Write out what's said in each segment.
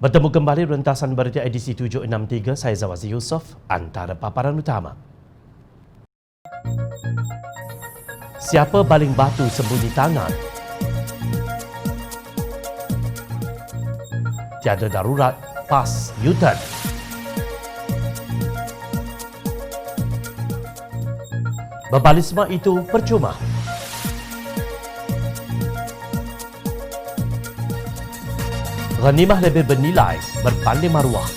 Bertemu kembali rentasan berita edisi 763, saya Zawazi Yusof, antara paparan utama. Siapa baling batu sembunyi tangan? Tiada darurat, PAS U-turn. Berbalisma itu percuma. Ghanimah lebih bernilai, berpandai maruah.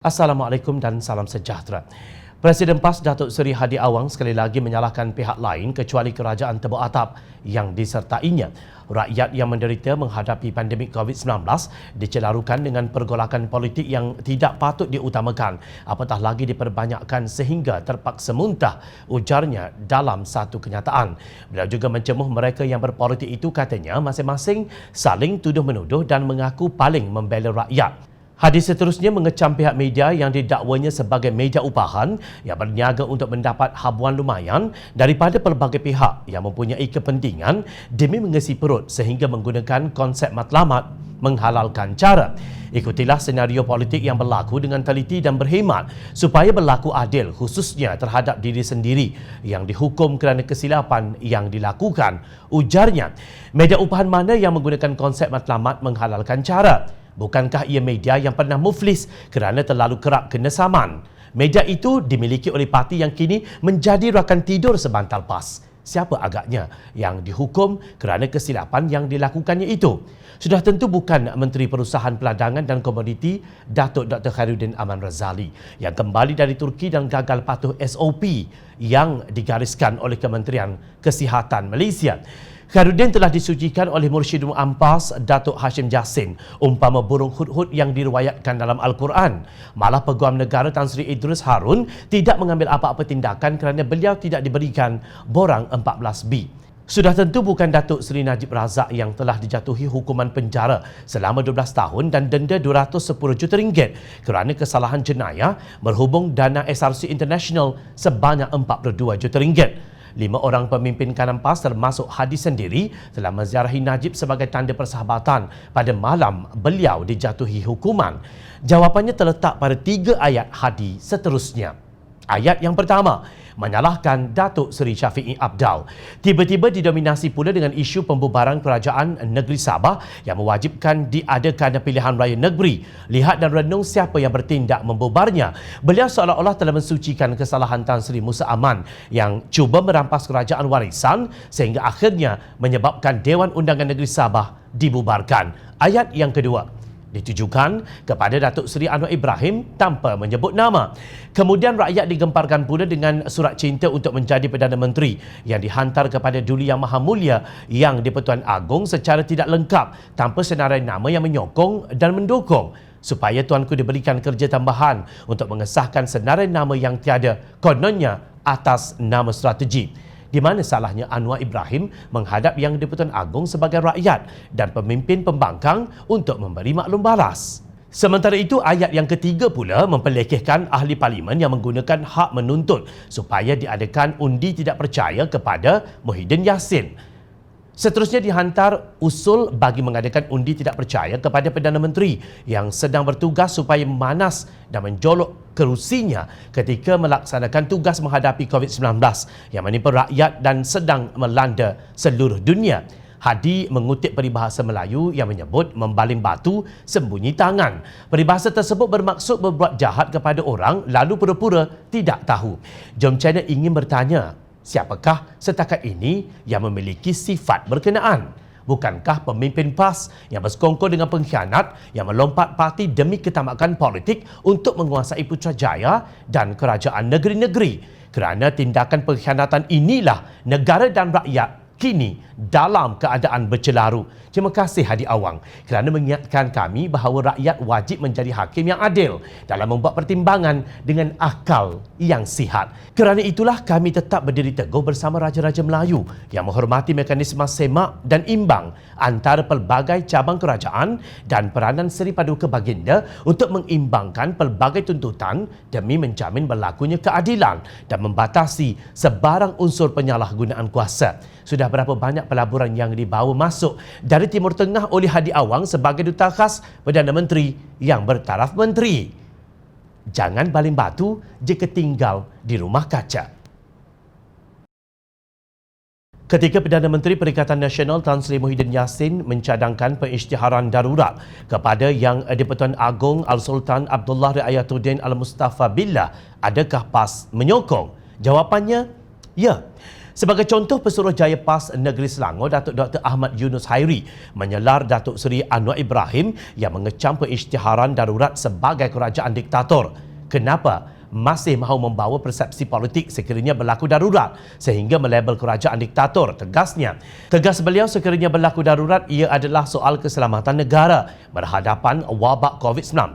Assalamualaikum dan salam sejahtera. Presiden PAS Datuk Seri Hadi Awang sekali lagi menyalahkan pihak lain kecuali kerajaan Tebuk Atap yang disertainya. Rakyat yang menderita menghadapi pandemik COVID-19 dicelarukan dengan pergolakan politik yang tidak patut diutamakan, apatah lagi diperbanyakkan sehingga terpaksa muntah, ujarnya dalam satu kenyataan. Beliau juga mencemuh mereka yang berpolitik itu, katanya masing-masing saling tuduh-menuduh dan mengaku paling membela rakyat. Hadi seterusnya mengecam pihak media yang didakwanya sebagai media upahan yang berniaga untuk mendapat habuan lumayan daripada pelbagai pihak yang mempunyai kepentingan demi mengisi perut sehingga menggunakan konsep matlamat menghalalkan cara. Ikutilah senario politik yang berlaku dengan teliti dan berhemat supaya berlaku adil, khususnya terhadap diri sendiri yang dihukum kerana kesilapan yang dilakukan, ujarnya. Media upahan mana yang menggunakan konsep matlamat menghalalkan cara? Bukankah ia media yang pernah muflis kerana terlalu kerap kena saman? Media itu dimiliki oleh parti yang kini menjadi rakan tidur sebantal PAS. Siapa agaknya yang dihukum kerana kesilapan yang dilakukannya itu? Sudah tentu bukan Menteri Perusahaan Peladangan dan Komoditi Datuk Dr. Khairuddin Aman Razali yang kembali dari Turki dan gagal patuh SOP yang digariskan oleh Kementerian Kesihatan Malaysia. Khairuddin telah disucikan oleh Mursyidul Ampas Datuk Hashim Jassin umpama burung hudhud yang diriwayatkan dalam Al-Quran. Malah Peguam Negara Tan Sri Idris Harun tidak mengambil apa-apa tindakan kerana beliau tidak diberikan borang 14B. Sudah tentu bukan Datuk Seri Najib Razak yang telah dijatuhi hukuman penjara selama 12 tahun dan denda RM210 juta kerana kesalahan jenayah berhubung dana SRC International sebanyak RM42 juta. 5 orang pemimpin kanan PAS termasuk Hadi sendiri telah menziarahi Najib sebagai tanda persahabatan pada malam beliau dijatuhi hukuman. Jawapannya terletak pada 3 ayat Hadi seterusnya. Ayat yang pertama, menyalahkan Datuk Seri Syafiee Apdal. Tiba-tiba didominasi pula dengan isu pembubaran Kerajaan Negeri Sabah yang mewajibkan diadakan pilihan raya negeri. Lihat dan renung siapa yang bertindak membubarnya. Beliau seolah-olah telah mensucikan kesalahan Tan Sri Musa Aman yang cuba merampas kerajaan warisan sehingga akhirnya menyebabkan Dewan Undangan Negeri Sabah dibubarkan. Ayat yang kedua, ditujukan kepada Datuk Seri Anwar Ibrahim tanpa menyebut nama. Kemudian rakyat digemparkan pula dengan surat cinta untuk menjadi Perdana Menteri yang dihantar kepada Duli Yang Maha Mulia yang di-Pertuan Agong secara tidak lengkap tanpa senarai nama yang menyokong dan mendukung supaya tuanku diberikan kerja tambahan untuk mengesahkan senarai nama yang tiada kononnya atas nama strategi. Di mana salahnya Anwar Ibrahim menghadap Yang di-Pertuan Agong sebagai rakyat dan pemimpin pembangkang untuk memberi maklum balas? Sementara itu, ayat yang ketiga pula memperlekehkan ahli parlimen yang menggunakan hak menuntut supaya diadakan undi tidak percaya kepada Muhyiddin Yassin. Seterusnya dihantar usul bagi mengadakan undi tidak percaya kepada Perdana Menteri yang sedang bertugas supaya memanas dan menjolok kerusinya ketika melaksanakan tugas menghadapi COVID-19 yang menimpa rakyat dan sedang melanda seluruh dunia. Hadi mengutip peribahasa Melayu yang menyebut membaling batu sembunyi tangan. Peribahasa tersebut bermaksud berbuat jahat kepada orang lalu pura-pura tidak tahu. Jom Channel ingin bertanya, siapakah setakat ini yang memiliki sifat berkenaan? Bukankah pemimpin PAS yang bersekongkol dengan pengkhianat yang melompat parti demi ketamakan politik untuk menguasai Putrajaya dan kerajaan negeri-negeri? Kerana tindakan pengkhianatan inilah negara dan rakyat kini dalam keadaan bercelaru. Terima kasih Hadi Awang kerana mengingatkan kami bahawa rakyat wajib menjadi hakim yang adil dalam membuat pertimbangan dengan akal yang sihat. Kerana itulah kami tetap berdiri teguh bersama Raja-Raja Melayu yang menghormati mekanisme semak dan imbang antara pelbagai cabang kerajaan dan peranan Seri Paduka Baginda untuk mengimbangkan pelbagai tuntutan demi menjamin berlakunya keadilan dan membatasi sebarang unsur penyalahgunaan kuasa. Sudah berapa banyak pelaburan yang dibawa masuk dari Timur Tengah oleh Hadi Awang sebagai duta khas Perdana Menteri yang bertaraf menteri. Jangan baling batu jika tinggal di rumah kaca. Ketika Perdana Menteri Perikatan Nasional Tan Sri Muhyiddin Yassin mencadangkan pengisytiharan darurat kepada Yang di-Pertuan Agong Al-Sultan Abdullah Riayatuddin Al-Mustafa Billah, adakah PAS menyokong? Jawapannya, ya. Sebagai contoh, Pesuruhjaya PAS Negeri Selangor, Datuk Dr. Ahmad Yunus Hairi menyelar Datuk Seri Anwar Ibrahim yang mengecam pengisytiharan darurat sebagai kerajaan diktator. Kenapa masih mahu membawa persepsi politik sekiranya berlaku darurat sehingga melabel kerajaan diktator? Tegasnya, tegas beliau, sekiranya berlaku darurat ia adalah soal keselamatan negara berhadapan wabak COVID-19,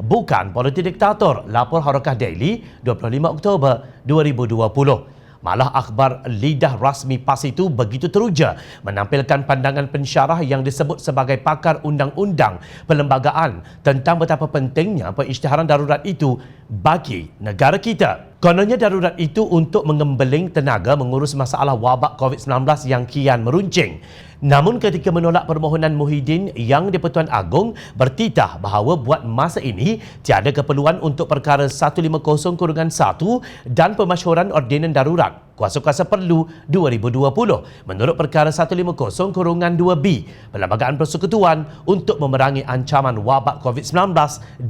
bukan politik diktator. Lapor Harakah Daily 25 Oktober 2020. Malah akhbar lidah rasmi PAS itu begitu teruja menampilkan pandangan pensyarah yang disebut sebagai pakar undang-undang perlembagaan tentang betapa pentingnya pengisytiharan darurat itu bagi negara kita. Kononnya darurat itu untuk mengembeling tenaga mengurus masalah wabak COVID-19 yang kian meruncing. Namun ketika menolak permohonan Muhyiddin, Yang di-Pertuan Agong bertitah bahawa buat masa ini tiada keperluan untuk perkara 150-1 dan pemasyhuran ordinan darurat Kuasa-Kuasa Perlu 2020 menurut perkara 150-2B Perlembagaan Persekutuan untuk memerangi ancaman wabak COVID-19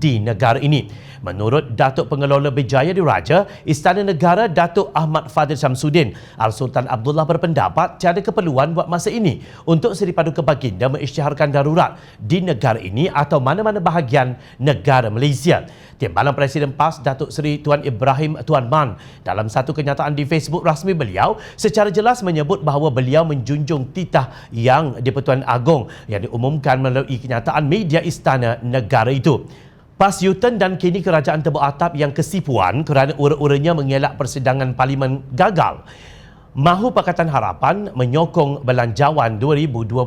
di negara ini. Menurut Datuk Pengelola Bijaya Diraja Istana Negara Datuk Ahmad Fadil Syamsuddin, Al-Sultan Abdullah berpendapat tiada keperluan buat masa ini untuk Seri Paduka Baginda mengisytiharkan darurat di negara ini atau mana-mana bahagian negara Malaysia. Timbalan Presiden PAS Datuk Seri Tuan Ibrahim Tuan Man dalam satu kenyataan di Facebook rasmi beliau secara jelas menyebut bahawa beliau menjunjung titah Yang di-Pertuan Agong yang diumumkan melalui kenyataan media Istana Negara itu. PAS U-turn dan kini Kerajaan Tebuk Atap yang kesipuan kerana ura-uranya mengelak persidangan Parlimen gagal. Mahu Pakatan Harapan menyokong Belanjawan 2021.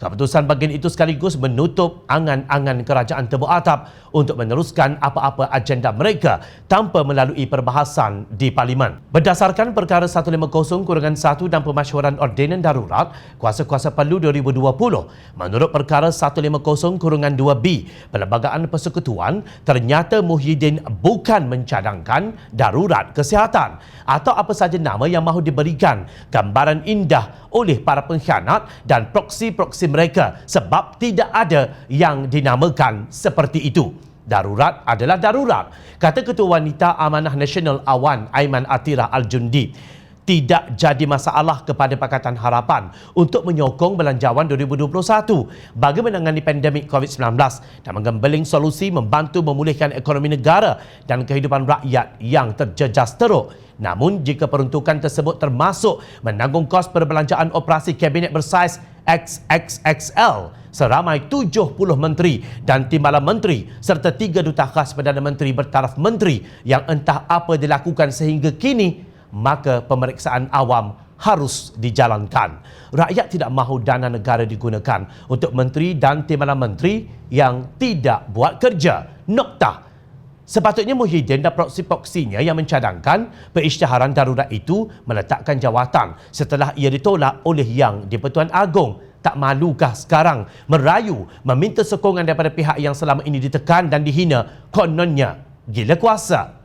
Keputusan bahagian itu sekaligus menutup angan-angan Kerajaan Tebuk Atap untuk meneruskan apa-apa agenda mereka tanpa melalui perbahasan di Parlimen. Berdasarkan perkara 150-1 dan pemasyhuran ordinan darurat Kuasa-Kuasa Perlu 2020, menurut perkara 150-2B Perlembagaan Persekutuan, ternyata Muhyiddin bukan mencadangkan darurat kesihatan atau apa saja nama yang mahu diberikan gambaran indah oleh para pengkhianat dan proksi-proksi mereka, sebab tidak ada yang dinamakan seperti itu. Darurat adalah darurat, kata Ketua Wanita Amanah Nasional Awan Aiman Atirah Al-Jundi. Tidak jadi masalah kepada Pakatan Harapan untuk menyokong Belanjawan 2021 bagi menangani pandemik COVID-19 dan menggembeling solusi membantu memulihkan ekonomi negara dan kehidupan rakyat yang terjejas teruk. Namun jika peruntukan tersebut termasuk menanggung kos perbelanjaan operasi kabinet bersaiz XXXL seramai 70 menteri dan timbalan menteri serta 3 duta khas Perdana Menteri bertaraf menteri yang entah apa dilakukan sehingga kini, maka pemeriksaan awam harus dijalankan. Rakyat tidak mahu dana negara digunakan untuk menteri dan timbalan menteri yang tidak buat kerja. Noktah. Sepatutnya Muhyiddin dan proksi-proksinya yang mencadangkan pengisytiharan darurat itu meletakkan jawatan setelah ia ditolak oleh Yang di-Pertuan Agong. Tak malukah sekarang merayu meminta sokongan daripada pihak yang selama ini ditekan dan dihina, kononnya gila kuasa?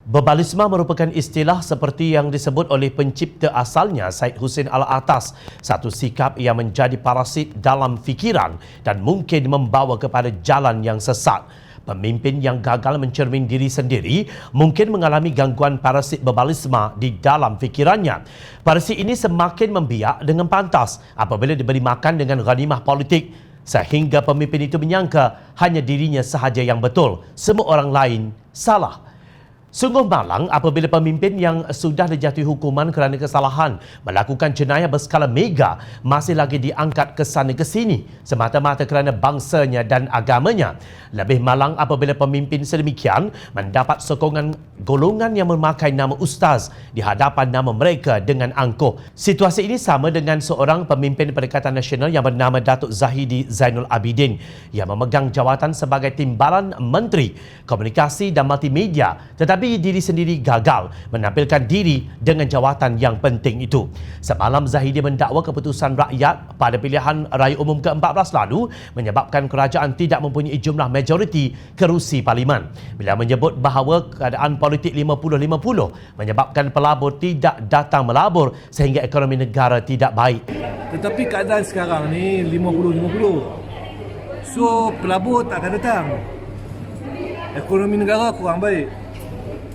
Bebalisma merupakan istilah seperti yang disebut oleh pencipta asalnya Syed Hussein Alatas, satu sikap yang menjadi parasit dalam fikiran dan mungkin membawa kepada jalan yang sesat. Pemimpin yang gagal mencermin diri sendiri mungkin mengalami gangguan parasit bebalisma di dalam fikirannya. Parasit ini semakin membiak dengan pantas apabila diberi makan dengan ghanimah politik sehingga pemimpin itu menyangka hanya dirinya sahaja yang betul, semua orang lain salah. Sungguh malang apabila pemimpin yang sudah dijatuhi hukuman kerana kesalahan melakukan jenayah berskala mega masih lagi diangkat ke sana ke sini semata-mata kerana bangsanya dan agamanya. Lebih malang apabila pemimpin sedemikian mendapat sokongan golongan yang memakai nama ustaz di hadapan nama mereka dengan angkuh. Situasi ini sama dengan seorang pemimpin Perikatan Nasional yang bernama Datuk Zahidi Zainul Abidin yang memegang jawatan sebagai Timbalan Menteri Komunikasi dan Multimedia, tetapi diri sendiri gagal menampilkan diri dengan jawatan yang penting itu. Semalam Zahidi mendakwa keputusan rakyat pada pilihan raya umum ke-14 lalu menyebabkan kerajaan tidak mempunyai jumlah majoriti kerusi parlimen. Bila menyebut bahawa keadaan politik 50-50 menyebabkan pelabur tidak datang melabur sehingga ekonomi negara tidak baik. Tetapi keadaan sekarang ni 50-50. So pelabur tak akan datang. Ekonomi negara kurang baik.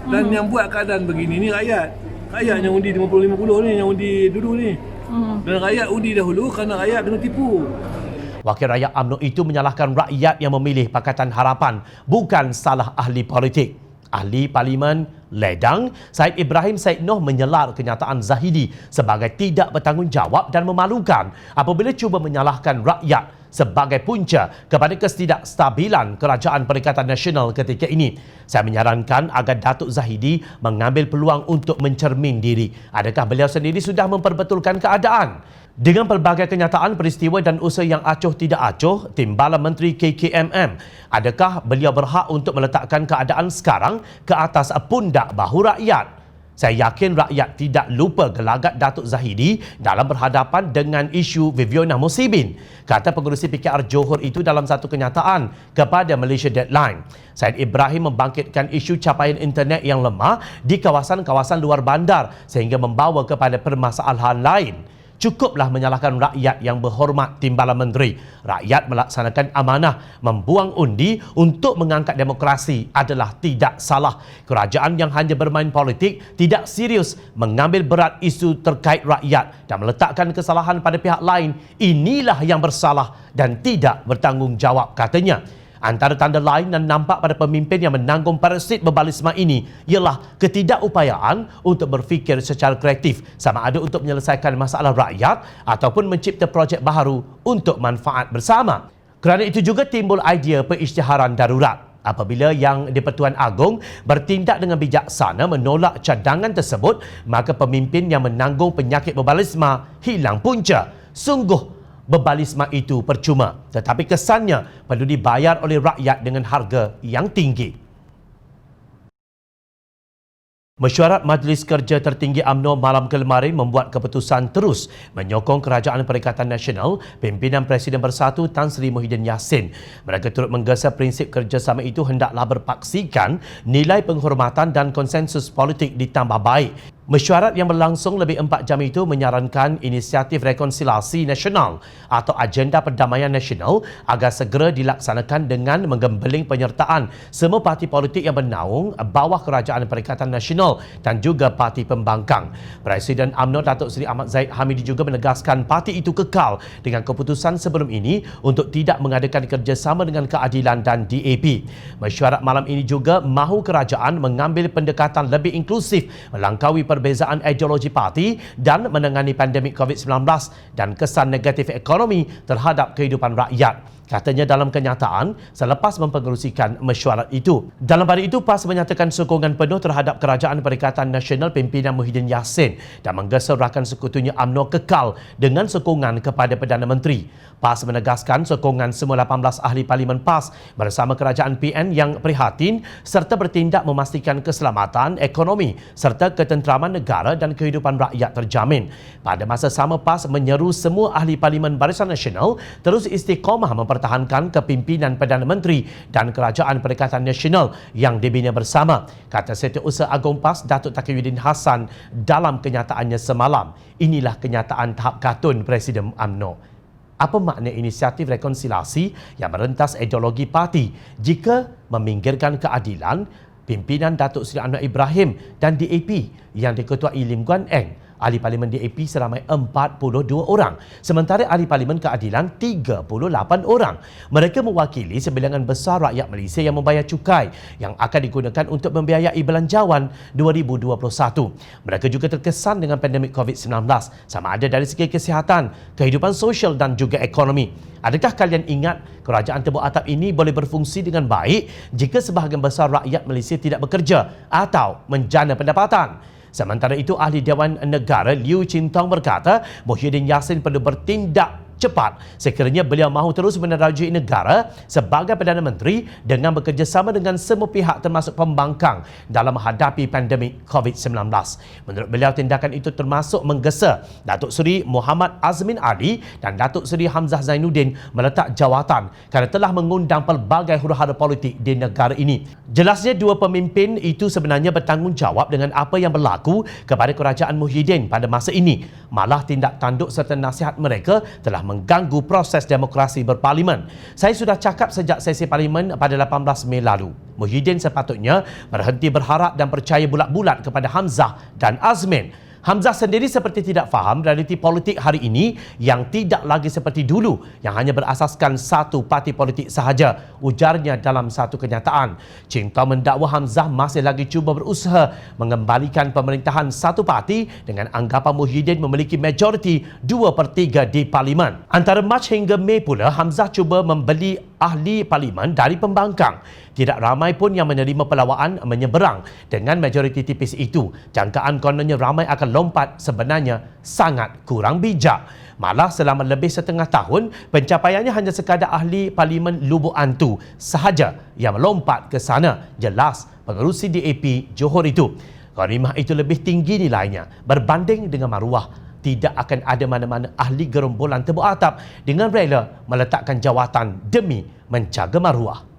Dan yang buat keadaan begini ni rakyat. Rakyat yang undi 50-50 ni, yang undi dulu ni. Dan rakyat undi dahulu kerana rakyat kena tipu. Wakil rakyat UMNO itu menyalahkan rakyat yang memilih Pakatan Harapan, bukan salah ahli politik. Ahli Parlimen Ledang, Syed Ibrahim Syed Noh menyelar kenyataan Zahidi sebagai tidak bertanggungjawab dan memalukan apabila cuba menyalahkan rakyat sebagai punca kepada ketidakstabilan Kerajaan Perikatan Nasional ketika ini. Saya menyarankan agar Datuk Zahidi mengambil peluang untuk mencermin diri. Adakah beliau sendiri sudah memperbetulkan keadaan? Dengan pelbagai kenyataan, peristiwa dan usaha yang acuh tidak acuh, Timbalan Menteri KKMM, adakah beliau berhak untuk meletakkan keadaan sekarang ke atas pundak bahu rakyat? Saya yakin rakyat tidak lupa gelagat Datuk Zahidi dalam berhadapan dengan isu Viviana Musibin, kata pengurusi PKR Johor itu dalam satu kenyataan kepada Malaysia Deadline. Syed Ibrahim membangkitkan isu capaian internet yang lemah di kawasan-kawasan luar bandar sehingga membawa kepada permasalahan lain. Cukuplah menyalahkan rakyat yang berhormat Timbalan Menteri. Rakyat melaksanakan amanah membuang undi untuk mengangkat demokrasi adalah tidak salah. Kerajaan yang hanya bermain politik tidak serius mengambil berat isu terkait rakyat dan meletakkan kesalahan pada pihak lain. Inilah yang bersalah dan tidak bertanggungjawab, katanya. Antara tanda lain yang nampak pada pemimpin yang menanggung parasit berbalisma ini ialah ketidakupayaan untuk berfikir secara kreatif sama ada untuk menyelesaikan masalah rakyat ataupun mencipta projek baru untuk manfaat bersama. Kerana itu juga timbul idea pengisytiharan darurat. Apabila Yang di-Pertuan Agong bertindak dengan bijaksana menolak cadangan tersebut, maka pemimpin yang menanggung penyakit berbalisma hilang punca. Sungguh berbalisma itu percuma, tetapi kesannya perlu dibayar oleh rakyat dengan harga yang tinggi. Mesyuarat Majlis Kerja Tertinggi UMNO malam kemarin membuat keputusan terus menyokong Kerajaan Perikatan Nasional pimpinan Presiden Bersatu Tan Sri Muhyiddin Yassin. Mereka turut menggesa prinsip kerjasama itu hendaklah berpaksikan nilai penghormatan dan konsensus politik ditambah baik. Mesyuarat yang berlangsung lebih 4 jam itu menyarankan inisiatif rekonsiliasi nasional atau agenda perdamaian nasional agar segera dilaksanakan dengan menggembeling penyertaan semua parti politik yang bernaung bawah Kerajaan Perikatan Nasional dan juga parti pembangkang. Presiden UMNO Datuk Seri Ahmad Zahid Hamidi juga menegaskan parti itu kekal dengan keputusan sebelum ini untuk tidak mengadakan kerjasama dengan Keadilan dan DAP. Mesyuarat malam ini juga mahu kerajaan mengambil pendekatan lebih inklusif melangkaui perbezaan ideologi parti dan menangani pandemik COVID-19 dan kesan negatif ekonomi terhadap kehidupan rakyat. Katanya dalam kenyataan selepas mempengerusikan mesyuarat itu. Dalam pada itu, PAS menyatakan sokongan penuh terhadap Kerajaan Perikatan Nasional pimpinan Muhyiddin Yassin dan menggesa rakan sekutunya UMNO kekal dengan sokongan kepada Perdana Menteri. PAS menegaskan sokongan semua 18 ahli Parlimen PAS bersama Kerajaan PN yang prihatin serta bertindak memastikan keselamatan ekonomi serta ketenteraman negara dan kehidupan rakyat terjamin. Pada masa sama, PAS menyeru semua ahli Parlimen Barisan Nasional terus istiqamah mempertahankan kepimpinan Perdana Menteri dan Kerajaan Perikatan Nasional yang dibina bersama, kata Setiausaha Agong PAS Datuk Taqiyuddin Hassan dalam kenyataannya semalam. Inilah kenyataan tahap katun Presiden UMNO. Apa makna inisiatif rekonsiliasi yang merentas ideologi parti jika meminggirkan keadilan pimpinan Datuk Seri Anwar Ibrahim dan DAP yang diketuai Lim Guan Eng Ahli Parlimen DAP seramai 42 orang, sementara Ahli Parlimen Keadilan 38 orang. Mereka mewakili sebilangan besar rakyat Malaysia yang membayar cukai yang akan digunakan untuk membiayai belanjawan 2021. Mereka juga terkesan dengan pandemik COVID-19, sama ada dari segi kesihatan, kehidupan sosial dan juga ekonomi. Adakah kalian ingat kerajaan tebuk atap ini boleh berfungsi dengan baik jika sebahagian besar rakyat Malaysia tidak bekerja atau menjana pendapatan? Sementara itu, Ahli Dewan Negara Liu Chin Tong berkata Muhyiddin Yassin perlu bertindak cepat sekiranya beliau mahu terus menerajui negara sebagai Perdana Menteri dengan bekerjasama dengan semua pihak termasuk pembangkang dalam menghadapi pandemik COVID-19. Menurut beliau, tindakan itu termasuk menggesa Datuk Seri Muhammad Azmin Ali dan Datuk Seri Hamzah Zainuddin meletak jawatan kerana telah mengundang pelbagai huru-hara politik di negara ini. Jelasnya, dua pemimpin itu sebenarnya bertanggungjawab dengan apa yang berlaku kepada kerajaan Muhyiddin pada masa ini. Malah tindak tanduk serta nasihat mereka telah mengganggu proses demokrasi berparlimen. Saya sudah cakap sejak sesi parlimen pada 18 Mei lalu. Muhyiddin sepatutnya berhenti berharap dan percaya bulat-bulat kepada Hamzah dan Azmin. Hamzah sendiri seperti tidak faham realiti politik hari ini yang tidak lagi seperti dulu yang hanya berasaskan satu parti politik sahaja, ujarnya dalam satu kenyataan. Chin Tong mendakwa Hamzah masih lagi cuba berusaha mengembalikan pemerintahan satu parti dengan anggapan Muhyiddin memiliki majoriti 2/3 di parlimen. Antara Mac hingga Mei pula, Hamzah cuba membeli ahli parlimen dari pembangkang. Tidak ramai pun yang menerima pelawaan menyeberang dengan majoriti tipis itu. Jangkaan kononnya ramai akan lompat sebenarnya sangat kurang bijak. Malah selama lebih setengah tahun, pencapaiannya hanya sekadar ahli parlimen Lubuk Antu sahaja yang melompat ke sana. Jelas pengerusi DAP Johor itu. Ghanimah itu lebih tinggi nilainya berbanding dengan maruah. Tidak akan ada mana-mana ahli gerombolan tebuk atap dengan rela meletakkan jawatan demi menjaga maruah.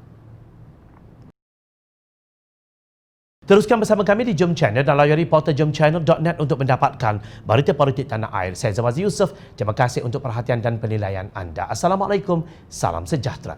Teruskan bersama kami di Jom Channel dan layari portal jomchannel.net untuk mendapatkan berita politik tanah air. Saya Zawazi Yusof. Terima kasih untuk perhatian dan penilaian anda. Assalamualaikum. Salam sejahtera.